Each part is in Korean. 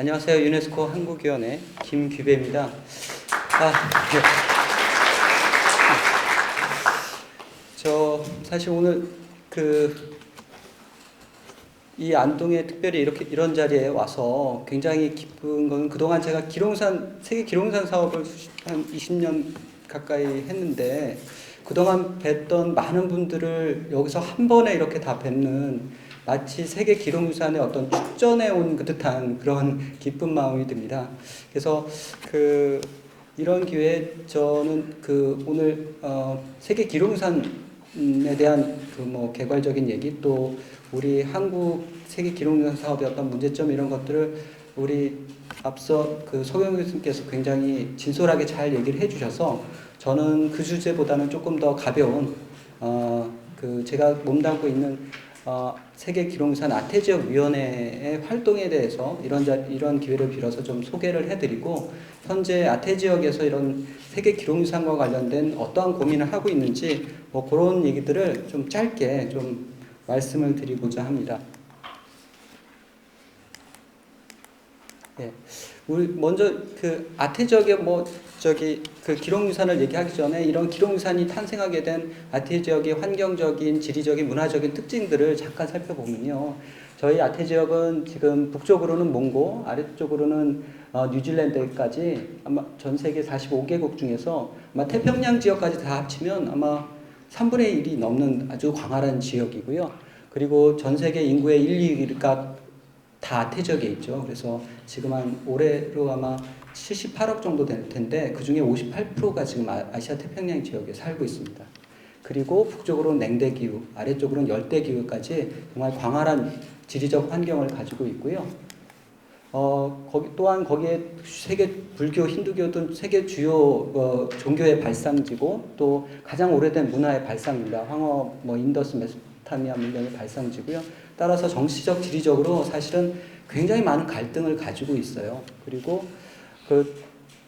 안녕하세요. 유네스코 한국위원회 김규배입니다. 네. 저 사실 오늘 이 안동에 특별히 이런 자리에 와서 굉장히 기쁜 건, 그동안 제가 세계 기록유산 사업을 한 20년 가까이 했는데, 그동안 뵀던 많은 분들을 여기서 한 번에 이렇게 다 뵙는, 마치 세계 기록유산의 어떤 축전에 온 듯한 그런 기쁜 마음이 듭니다. 그래서 이런 기회에 저는 오늘 세계 기록유산에 대한 개괄적인 얘기, 또 우리 한국 세계 기록유산 사업의 어떤 문제점, 이런 것들을 우리 앞서 서경 교수님께서 굉장히 진솔하게 잘 얘기를 해주셔서, 저는 그 주제보다는 조금 더 가벼운 제가 몸담고 있는 세계 기록유산 아태지역위원회의 활동에 대해서 이런 기회를 빌어서 좀 소개를 해드리고, 현재 아태지역에서 이런 세계 기록유산과 관련된 어떠한 고민을 하고 있는지 그런 얘기들을 좀 짧게 좀 말씀을 드리고자 합니다. 예. 우리 먼저 아태지역의 기록유산을 얘기하기 전에, 이런 기록유산이 탄생하게 된 아태지역의 환경적인, 지리적인, 문화적인 특징들을 잠깐 살펴보면요. 저희 아태지역은 지금 북쪽으로는 몽고, 아래쪽으로는 뉴질랜드까지 아마 전 세계 45개국 중에서 아마 태평양 지역까지 다 합치면 아마 3분의 1이 넘는 아주 광활한 지역이고요. 그리고 전 세계 인구의 1, 2위가 다 아태지역에 있죠. 그래서 지금 올해로 아마 78억 정도 될 텐데, 그 중에 58%가 지금 아시아 태평양 지역에 살고 있습니다. 그리고 북쪽으로는 냉대기후, 아래쪽으로는 열대기후까지 정말 광활한 지리적 환경을 가지고 있고요. 거기에 세계 불교, 힌두교 등 세계 주요 종교의 발상지고, 또 가장 오래된 문화의 발상지입니다. 황허, 인더스 메소포타미아 문명의 발상지고요. 따라서 정치적, 지리적으로 사실은 굉장히 많은 갈등을 가지고 있어요. 그리고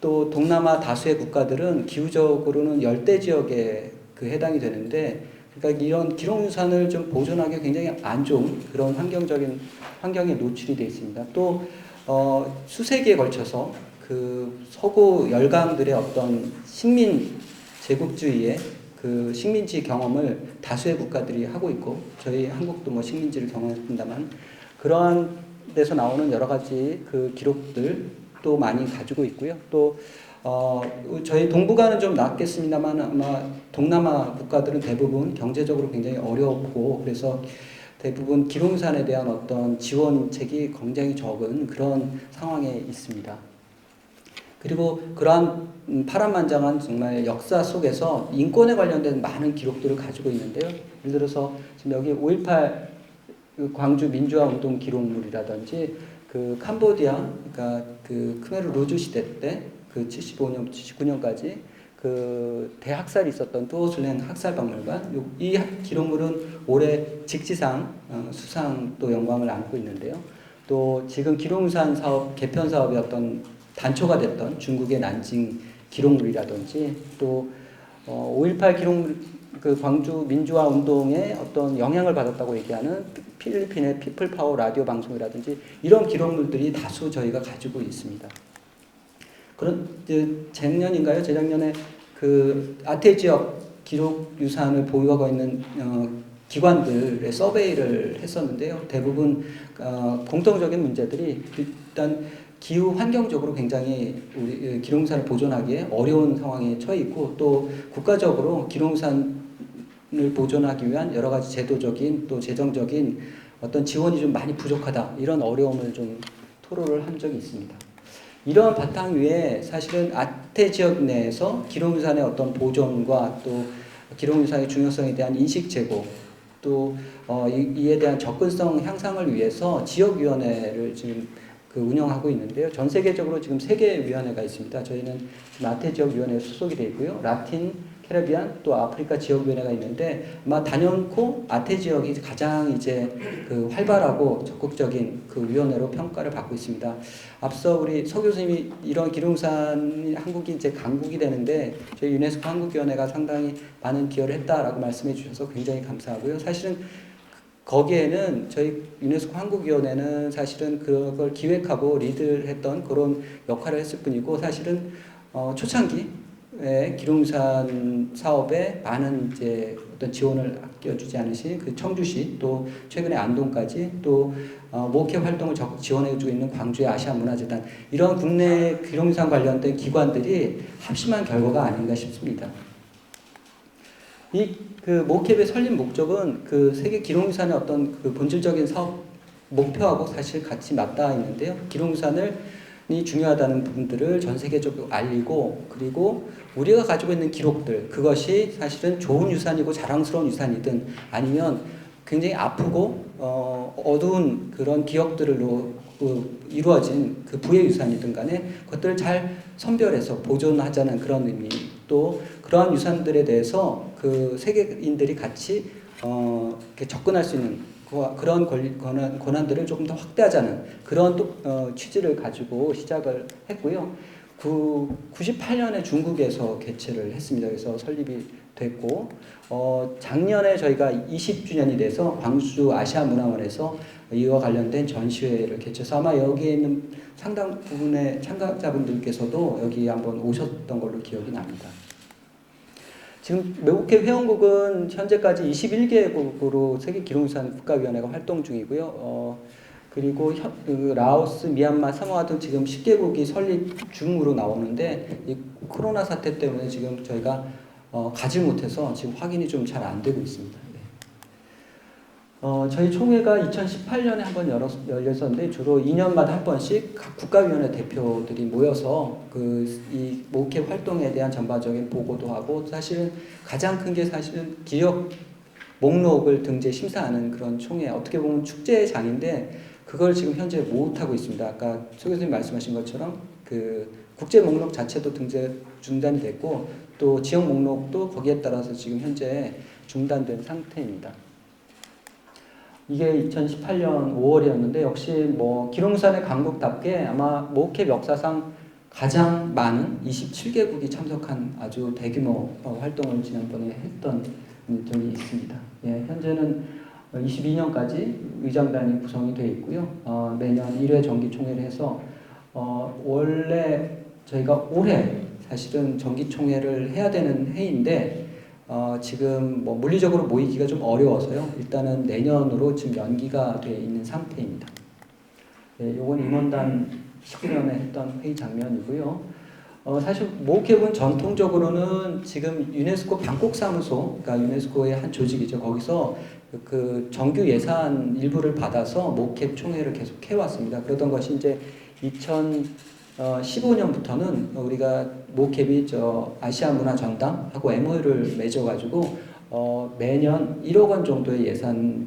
또 동남아 다수의 국가들은 기후적으로는 열대 지역에 해당이 되는데, 그러니까 이런 기록유산을 좀 보존하기 굉장히 안 좋은 그런 환경에 노출이 되어 있습니다. 또 수세기에 걸쳐서 서구 열강들의 어떤 식민 제국주의의 식민지 경험을 다수의 국가들이 하고 있고, 저희 한국도 식민지를 경험했습니다만, 그러한 데서 나오는 여러 가지 기록들도 많이 가지고 있고요. 또 저희 동북아는 좀 낫겠습니다만, 아마 동남아 국가들은 대부분 경제적으로 굉장히 어렵고, 그래서 대부분 기록유산에 대한 어떤 지원책이 굉장히 적은 그런 상황에 있습니다. 그리고 그러한 파란만장한 정말 역사 속에서 인권에 관련된 많은 기록들을 가지고 있는데요. 예를 들어서 지금 여기 5.18 광주 민주화 운동 기록물이라든지, 캄보디아, 그러니까 크메르 루즈 시대 때 75년, 79년까지 대학살이 있었던 뚜오슬랭 학살박물관, 이 기록물은 올해 직지상 수상 또 영광을 안고 있는데요. 또 지금 기록유산 사업 개편 사업의 어떤 단초가 됐던 중국의 난징 기록물이라든지, 또 5.18 기록물, 광주 민주화 운동에 어떤 영향을 받았다고 얘기하는 필리핀의 피플 파워 라디오 방송이라든지, 이런 기록물들이 다수 저희가 가지고 있습니다. 재작년인가요? 재작년에 아태 지역 기록유산을 보유하고 있는 기관들의 서베이를 했었는데요. 대부분 공통적인 문제들이, 일단 기후 환경적으로 굉장히 우리 기록유산을 보존하기에 어려운 상황에 처해 있고, 또 국가적으로 기록유산을 보존하기 위한 여러 가지 제도적인, 또 재정적인 어떤 지원이 좀 많이 부족하다, 이런 어려움을 좀 토로를 한 적이 있습니다. 이러한 바탕 위에 사실은 아태 지역 내에서 기록유산의 어떤 보존과 또 기록유산의 중요성에 대한 인식 제고, 또 이에 대한 접근성 향상을 위해서 지역위원회를 지금 운영하고 있는데요. 전 세계적으로 지금 3개의 위원회가 있습니다. 저희는 지금 아태 지역위원회에 소속이 되어 있고요. 라틴, 캐리비안, 또 아프리카 지역위원회가 있는데, 아마 단연코 아태 지역이 가장 이제 활발하고 적극적인 위원회로 평가를 받고 있습니다. 앞서 우리 서 교수님이 이런 기록유산이 한국이 이제 강국이 되는데 저희 유네스코 한국위원회가 상당히 많은 기여를 했다라고 말씀해 주셔서 굉장히 감사하고요. 사실은 거기에는 저희 유네스코 한국위원회는 사실은 그걸 기획하고 리드를 했던 그런 역할을 했을 뿐이고 사실은 초창기에 기룡산 사업에 많은 이제 어떤 지원을 아껴주지 않으신 그 청주시 또 최근에 안동까지 또 목회 활동을 지원해주고 있는 광주의 아시아문화재단 이런 국내 기룡산 관련된 기관들이 합심한 결과가 아닌가 싶습니다. 그 모캡의 설립 목적은 그 세계 기록유산의 어떤 그 본질적인 사업 목표하고 사실 같이 맞닿아 있는데요. 기록유산이 중요하다는 부분들을 전 세계적으로 알리고 그리고 우리가 가지고 있는 기록들 그것이 사실은 좋은 유산이고 자랑스러운 유산이든 아니면 굉장히 아프고 어두운 그런 기억들로 이루어진 그 부의 유산이든 간에 그것들을 잘 선별해서 보존하자는 그런 의미 또 그러한 유산들에 대해서 그 세계인들이 같이 이렇게 접근할 수 있는 그런 권한들을 조금 더 확대하자는 그런 취지를 가지고 시작을 했고요. 98년에 중국에서 개최를 했습니다. 그래서 설립이 됐고 작년에 저희가 20주년이 돼서 광주 아시아문화원에서 이와 관련된 전시회를 개최해서 아마 여기에 있는 상당 부분의 참가자분들께서도 여기 한번 오셨던 걸로 기억이 납니다. 지금 모캡 회원국은 현재까지 21개국으로 세계기록유산 국가위원회가 활동 중이고요. 그리고 라오스, 미얀마, 사모아 등 지금 10개국이 설립 중으로 나오는데 이 코로나 사태 때문에 지금 저희가 가지 못해서 지금 확인이 좀 잘 안 되고 있습니다. 네. 저희 총회가 2018년에 한번 열렸었는데 주로 2년마다 한 번씩 각 국가위원회 대표들이 모여서 이 모캡 활동에 대한 전반적인 보고도 하고 사실은 가장 큰 게 사실은 기업 목록을 등재 심사하는 그런 총회 어떻게 보면 축제장인데 그걸 지금 현재 못하고 있습니다. 아까 소 교수님 말씀하신 것처럼 그 국제 목록 자체도 등재 중단이 됐고 또 지역 목록도 거기에 따라서 지금 현재 중단된 상태입니다. 이게 2018년 5월이었는데 역시 뭐 기룡산의 강국답게 아마 모캡 역사상 가장 많은 27개국이 참석한 아주 대규모 활동을 지난번에 했던 적이 있습니다. 예, 현재는 22년까지 의장단이 구성이 되어 있고요. 매년 1회 정기총회를 해서 원래 저희가 올해 사실은 정기총회를 해야 되는 해인데 지금 뭐 물리적으로 모이기가 좀 어려워서요. 일단은 내년으로 지금 연기가 되어 있는 상태입니다. 네, 요건 임원단 19년에 했던 회의 장면이고요. 사실 모캡은 전통적으로는 지금 유네스코 방콕사무소, 그러니까 유네스코의 한 조직이죠. 거기서 그 정규 예산 일부를 받아서 모캡 총회를 계속 해왔습니다. 그러던 것이 이제 2015년부터는 우리가 모캡이 아시아문화전당하고 MOU를 맺어가지고 매년 1억 원 정도의 예산을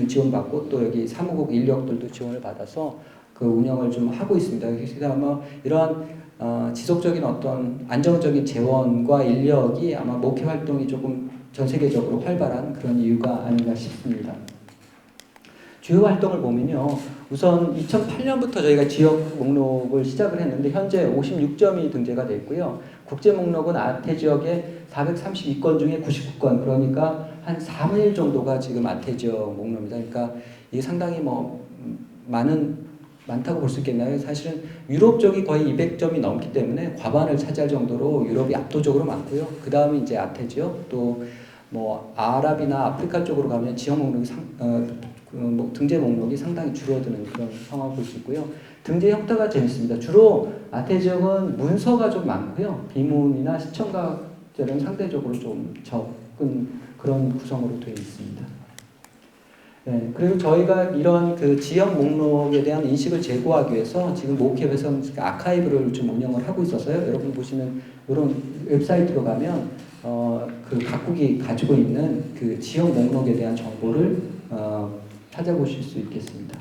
지원받고 또 여기 사무국 인력들도 지원을 받아서 그 운영을 좀 하고 있습니다. 그래서 아마 이러한 지속적인 어떤 안정적인 재원과 인력이 아마 모캡 활동이 조금 전 세계적으로 활발한 그런 이유가 아닌가 싶습니다. 주요 활동을 보면요. 우선 2008년부터 저희가 지역 목록을 시작을 했는데 현재 56점이 등재가 되어 있고요. 국제 목록은 아태 지역의 432건 중에 99건 그러니까 한 4분의 1 정도가 지금 아태 지역 목록입니다. 그러니까 이게 상당히 많다고 볼 수 있겠나요? 사실은 유럽 쪽이 거의 200점이 넘기 때문에 과반을 차지할 정도로 유럽이 압도적으로 많고요. 그 다음에 이제 아태 지역 또 뭐 아랍이나 아프리카 쪽으로 가면 지역 목록이 등재 목록이 상당히 줄어드는 그런 상황을 볼 수 있고요. 등재 형태가 재밌습니다. 주로 아태 지역은 문서가 좀 많고요. 비문이나 시청각들은 상대적으로 좀 적은 그런 구성으로 되어 있습니다. 네, 그리고 저희가 이런 그 지역 목록에 대한 인식을 제고하기 위해서 지금 모캡에서 아카이브를 좀 운영을 하고 있어서요. 여러분 보시면 이런 웹사이트로 가면 그 각국이 가지고 있는 그 지역 목록에 대한 정보를 찾아보실 수 있겠습니다.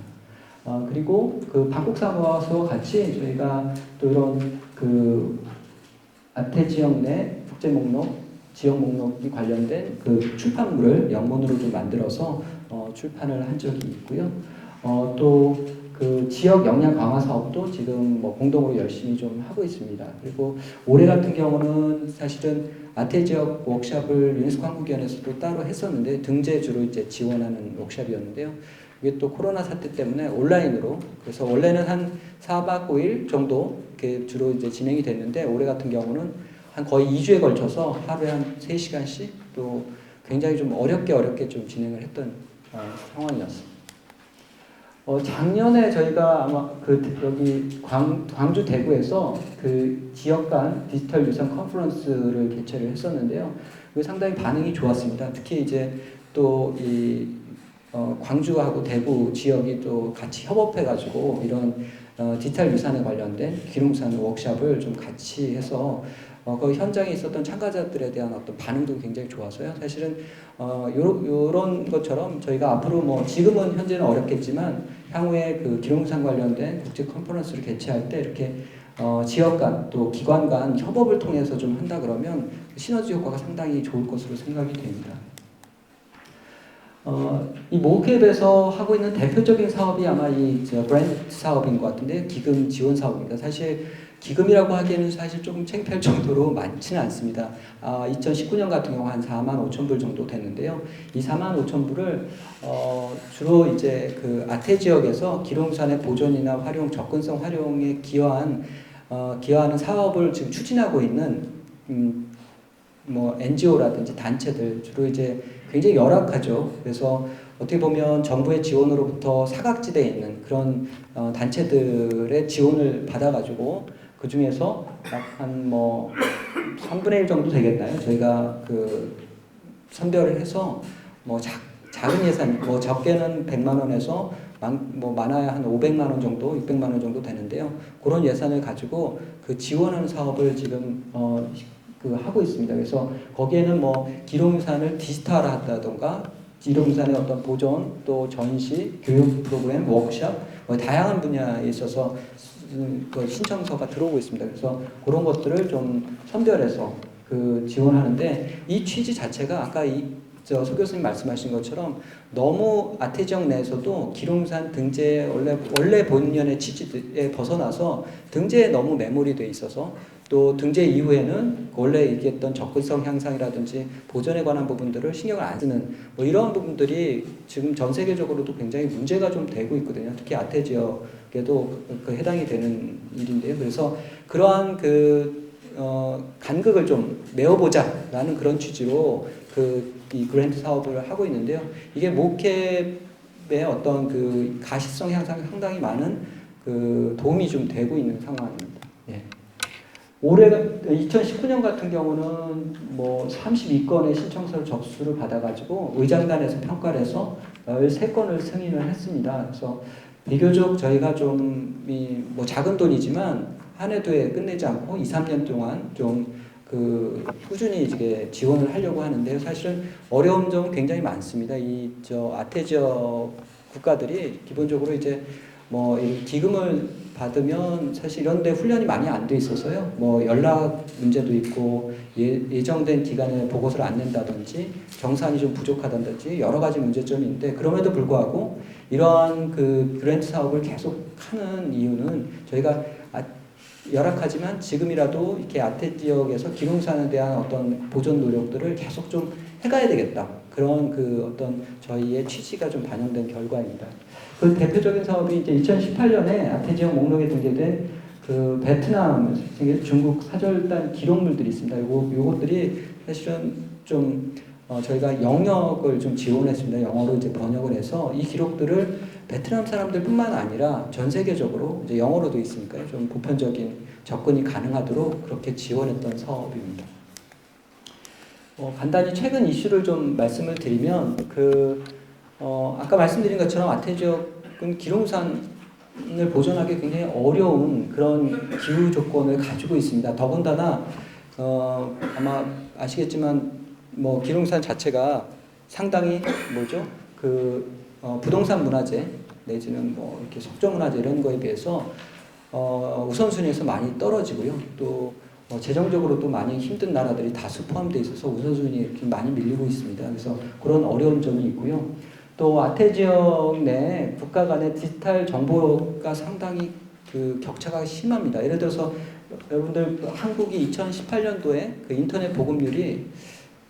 그리고 그 방콕사무소와 같이 저희가 또 이런 그 아태 지역 내 국제 목록, 지역 목록이 관련된 그 출판물을 영문으로 좀 만들어서 출판을 한 적이 있고요. 또 그 지역 역량 강화 사업도 지금 뭐 공동으로 열심히 좀 하고 있습니다. 그리고 올해 같은 경우는 사실은 아태 지역 워크숍을 유네스코 한국위원회에서도 따로 했었는데 등재 주로 이제 지원하는 워크숍이었는데요. 이게 또 코로나 사태 때문에 온라인으로, 그래서 원래는 한 4박 5일 정도 이렇게 주로 이제 진행이 됐는데 올해 같은 경우는 한 거의 2주에 걸쳐서 하루에 한 3시간씩 또 굉장히 좀 어렵게 좀 진행을 했던 상황이었습니다. 작년에 저희가 아마 여기 광주 대구에서 그 지역 간 디지털 유산 컨퍼런스를 개최를 했었는데요. 그 상당히 반응이 좋았습니다. 특히 이제 또 이 광주하고 대구 지역이 또 같이 협업해가지고 이런 디지털 유산에 관련된 기록유산 워크숍을 좀 같이 해서 그 현장에 있었던 참가자들에 대한 어떤 반응도 굉장히 좋아서요. 사실은 요런 것처럼 저희가 앞으로 뭐 지금은 현재는 어렵겠지만 향후에 그 기록유산 관련된 국제 컨퍼런스를 개최할 때 이렇게 지역 간 또 기관 간 협업을 통해서 좀 한다 그러면 시너지 효과가 상당히 좋을 것으로 생각이 됩니다. 이 모캡에서 하고 있는 대표적인 사업이 아마 이 그랜트 사업인 것 같은데 기금 지원 사업입니다. 사실 기금이라고 하기에는 사실 조금 창피할 정도로 많지는 않습니다. 2019년 같은 경우 한 4만 5천 불 정도 됐는데요. 이 4만 5천 불을 주로 이제 그 아태 지역에서 기록유산의 보존이나 활용, 접근성 활용에 기여하는 사업을 지금 추진하고 있는 뭐 NGO라든지 단체들 주로 이제 굉장히 열악하죠. 그래서 어떻게 보면 정부의 지원으로부터 사각지대에 있는 그런 단체들의 지원을 받아가지고 그 중에서 약 한 뭐 3분의 1 정도 되겠나요? 저희가 그 선별을 해서 뭐 작은 예산, 뭐 적게는 100만 원에서 뭐 많아야 한 500만 원 정도, 600만 원 정도 되는데요. 그런 예산을 가지고 그 지원하는 사업을 지금 하고 있습니다. 그래서 거기에는 뭐 기록유산을 디지털화한다던가 기록유산의 어떤 보존, 또 전시, 교육 프로그램, 워크숍, 뭐 다양한 분야에 있어서 그 신청서가 들어오고 있습니다. 그래서 그런 것들을 좀 선별해서 그 지원하는데 이 취지 자체가 아까 소 교수님 말씀하신 것처럼 너무 아태 지역 내에서도 기록유산 등재 원래 본연의 취지에 벗어나서 등재에 너무 매몰이 돼 있어서 또 등재 이후에는 원래 얘기했던 접근성 향상이라든지 보존에 관한 부분들을 신경을 안 쓰는 뭐 이런 부분들이 지금 전 세계적으로도 굉장히 문제가 좀 되고 있거든요. 특히 아태 지역에도 해당이 되는 일인데요. 그래서 그러한 간극을 좀 메워보자라는 그런 취지로 이 그랜트 사업을 하고 있는데요. 이게 모캡의 어떤 그 가시성 향상에 상당히 많은 도움이 좀 되고 있는 상황입니다. 예. 올해 2019년 같은 경우는 뭐 32건의 신청서를 접수를 받아가지고 의장단에서 평가를 해서 13건을 승인을 했습니다. 그래서 비교적 저희가 좀 뭐 작은 돈이지만 한 해도에 끝내지 않고 2, 3년 동안 좀 꾸준히 이제 지원을 하려고 하는데요. 사실은 어려운 점은 굉장히 많습니다. 아태 지역 국가들이 기본적으로 이제 뭐 이 기금을 받으면 사실 이런 데 훈련이 많이 안 돼 있어서요. 뭐 연락 문제도 있고 예정된 기간에 보고서를 안 낸다든지 정산이 좀 부족하다든지 여러 가지 문제점이 있는데 그럼에도 불구하고 이러한 그랜트 사업을 계속 하는 이유는 저희가 열악하지만 지금이라도 이렇게 아태 지역에서 기록유산에 대한 어떤 보존 노력들을 계속 좀 해가야 되겠다. 그런 어떤 저희의 취지가 좀 반영된 결과입니다. 그 대표적인 사업이 이제 2018년에 아태 지역 목록에 등재된 베트남, 중국 사절단 기록물들이 있습니다. 요것들이 사실은 좀 저희가 영역을 좀 지원했습니다. 영어로 이제 번역을 해서 이 기록들을 베트남 사람들뿐만 아니라 전 세계적으로 이제 영어로도 있으니까요. 좀 보편적인 접근이 가능하도록 그렇게 지원했던 사업입니다. 간단히 최근 이슈를 좀 말씀을 드리면 아까 말씀드린 것처럼 아태 지역은 기록유산을 보존하기 굉장히 어려운 그런 기후 조건을 가지고 있습니다. 더군다나 아마 아시겠지만 뭐 기록유산 자체가 상당히 부동산 문화재 내지는 뭐 이렇게 석조 문화재 이런 거에 비해서 우선순위에서 많이 떨어지고요. 또 재정적으로도 많이 힘든 나라들이 다수 포함되어 있어서 우선순위에 이렇게 많이 밀리고 있습니다. 그래서 그런 어려운 점이 있고요. 또 아태 지역 내 국가 간의 디지털 정보가 상당히 그 격차가 심합니다. 예를 들어서 여러분들 한국이 2018년도에 그 인터넷 보급률이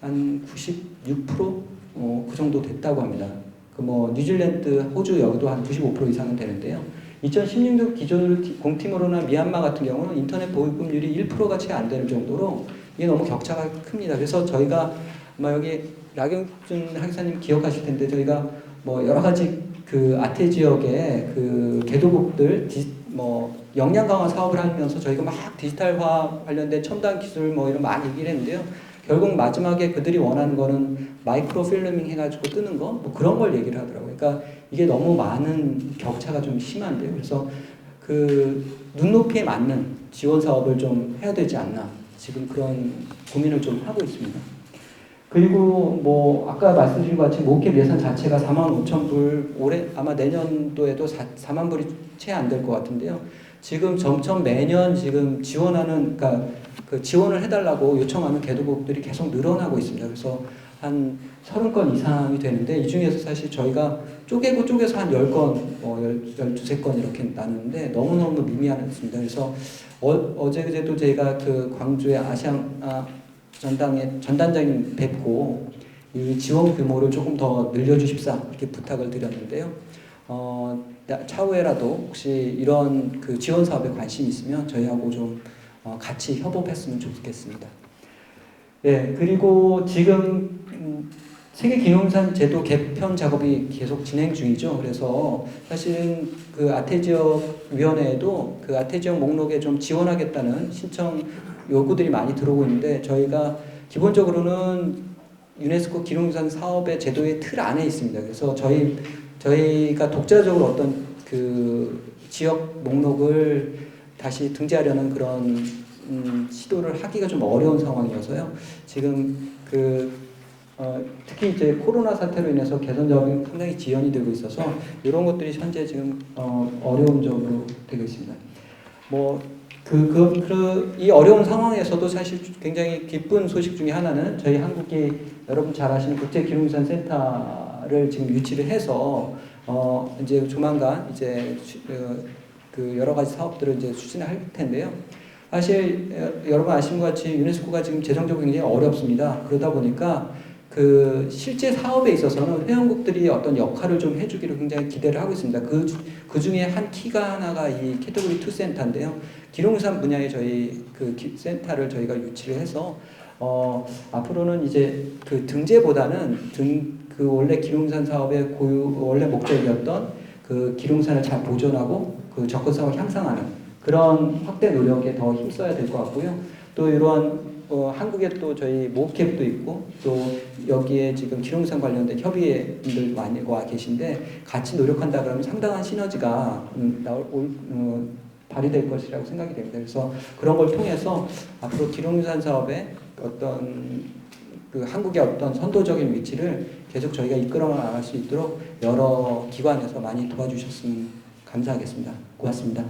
한 96%? 그 정도 됐다고 합니다. 그 뭐 뉴질랜드, 호주 여기도 한 95% 이상은 되는데요. 2016년 기존 공티모로나 미얀마 같은 경우는 인터넷 보급률이 1%가 채 안 되는 정도로 이게 너무 격차가 큽니다. 그래서 저희가 아마 여기 라경준 학사님 기억하실 텐데 저희가 뭐 여러 가지 그 아태 지역의 그 개도국들 뭐 역량 강화 사업을 하면서 저희가 막 디지털화 관련된 첨단 기술 뭐 이런 많이 얘기를 했는데요. 결국 마지막에 그들이 원하는 거는 마이크로 필름ing 해가지고 뜨는 거 뭐 그런 걸 얘기를 하더라고요. 그러니까 이게 너무 많은 격차가 좀 심한데요. 그래서 그 눈높이에 맞는 지원 사업을 좀 해야 되지 않나 지금 그런 고민을 좀 하고 있습니다. 그리고 뭐 아까 말씀드린 것 같이 모캡 예산 자체가 45,000불 올해 아마 내년도에도 4만 불이 채 안 될 것 같은데요. 지금 점점 매년 지금 지원하는 그러니까 그 지원을 해달라고 요청하는 개도국들이 계속 늘어나고 있습니다. 그래서 한 30건 이상이 되는데 이 중에서 사실 저희가 쪼개서 한 10건, 12건 이렇게 나누는데 너무너무 미미한 수입니다. 그래서 어제 그제도 제가 그 광주의 아시안 전단장님 뵙고 이 지원 규모를 조금 더 늘려주십사 이렇게 부탁을 드렸는데요. 차후에라도 혹시 이런 그 지원 사업에 관심이 있으면 저희하고 좀 같이 협업했으면 좋겠습니다. 네, 그리고 지금 세계기념유산 제도 개편 작업이 계속 진행 중이죠. 그래서 사실은 그 아태지역위원회에도 그 아태지역 목록에 좀 지원하겠다는 신청 요구들이 많이 들어오고 있는데 저희가 기본적으로는 유네스코 기록유산 사업의 제도의 틀 안에 있습니다. 그래서 저희가 독자적으로 어떤 그 지역 목록을 다시 등재하려는 그런 시도를 하기가 좀 어려운 상황이어서요. 지금 특히 이제 코로나 사태로 인해서 개선 작업이 상당히 지연이 되고 있어서 이런 것들이 현재 지금 어려운 점으로 되고 있습니다. 이 어려운 상황에서도 사실 굉장히 기쁜 소식 중에 하나는 저희 한국이 여러분 잘 아시는 국제기록유산 센터를 지금 유치를 해서 이제 조만간 이제 그 여러 가지 사업들을 이제 추진할 텐데요. 사실 여러분 아시는 것 같이 유네스코가 지금 재정적으로 굉장히 어렵습니다. 그러다 보니까 그 실제 사업에 있어서는 회원국들이 어떤 역할을 좀 해주기를 굉장히 기대를 하고 있습니다. 그 중에 한 키가 하나가 이 캐터고리 2 센터인데요. 기록유산 분야에 저희 그 센터를 저희가 유치를 해서 앞으로는 이제 그 등재보다는 그 원래 기록유산 사업의 원래 목적이었던 그 기록유산을 잘 보존하고 그 접근성을 향상하는 그런 확대 노력에 더 힘써야 될 것 같고요. 또 이러한 한국에 또 저희 모캡도 있고 또 여기에 지금 기록유산 관련된 협의회분들 많이 와 계신데 같이 노력한다 그러면 상당한 시너지가 발휘될 것이라고 생각이 됩니다. 그래서 그런 걸 통해서 앞으로 기록유산 사업의 어떤 그 한국의 어떤 선도적인 위치를 계속 저희가 이끌어 나갈 수 있도록 여러 기관에서 많이 도와주셨으면 감사하겠습니다. 고맙습니다.